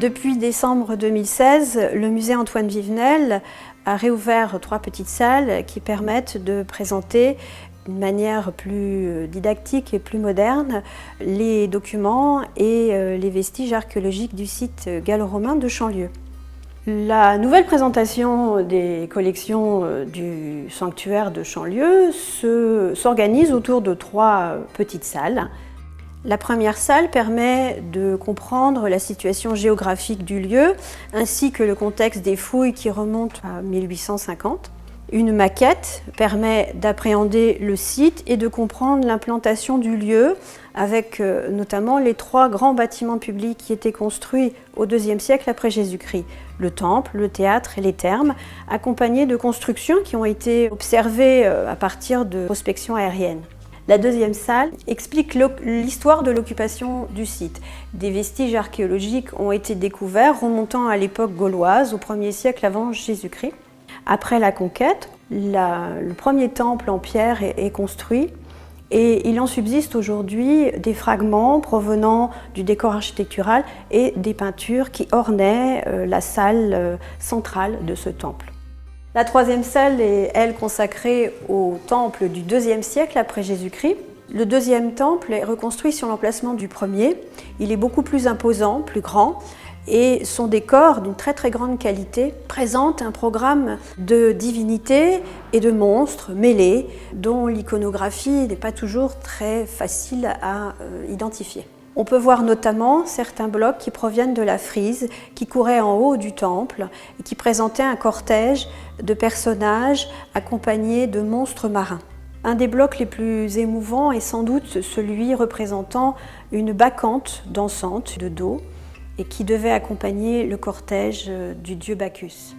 Depuis décembre 2016, le musée Antoine Vivenel a réouvert 3 petites salles qui permettent de présenter d'une manière plus didactique et plus moderne les documents et les vestiges archéologiques du site gallo-romain de Chanlieu. La nouvelle présentation des collections du sanctuaire de Chanlieu s'organise autour de 3 petites salles. La première salle permet de comprendre la situation géographique du lieu ainsi que le contexte des fouilles qui remontent à 1850. Une maquette permet d'appréhender le site et de comprendre l'implantation du lieu avec notamment les 3 grands bâtiments publics qui étaient construits au IIe siècle après Jésus-Christ. Le temple, le théâtre et les thermes, accompagnés de constructions qui ont été observées à partir de prospections aériennes. La deuxième salle explique l'histoire de l'occupation du site. Des vestiges archéologiques ont été découverts remontant à l'époque gauloise, au 1er siècle avant Jésus-Christ. Après la conquête, le premier temple en pierre est construit et il en subsiste aujourd'hui des fragments provenant du décor architectural et des peintures qui ornaient la salle centrale de ce temple. La troisième salle est, elle, consacrée au temple du IIe siècle après Jésus-Christ. Le deuxième temple est reconstruit sur l'emplacement du premier. Il est beaucoup plus imposant, plus grand, et son décor, d'une très grande qualité, présente un programme de divinités et de monstres mêlés, dont l'iconographie n'est pas toujours très facile à identifier. On peut voir notamment certains blocs qui proviennent de la frise, qui courait en haut du temple et qui présentaient un cortège de personnages accompagnés de monstres marins. Un des blocs les plus émouvants est sans doute celui représentant une bacchante dansante de dos et qui devait accompagner le cortège du dieu Bacchus.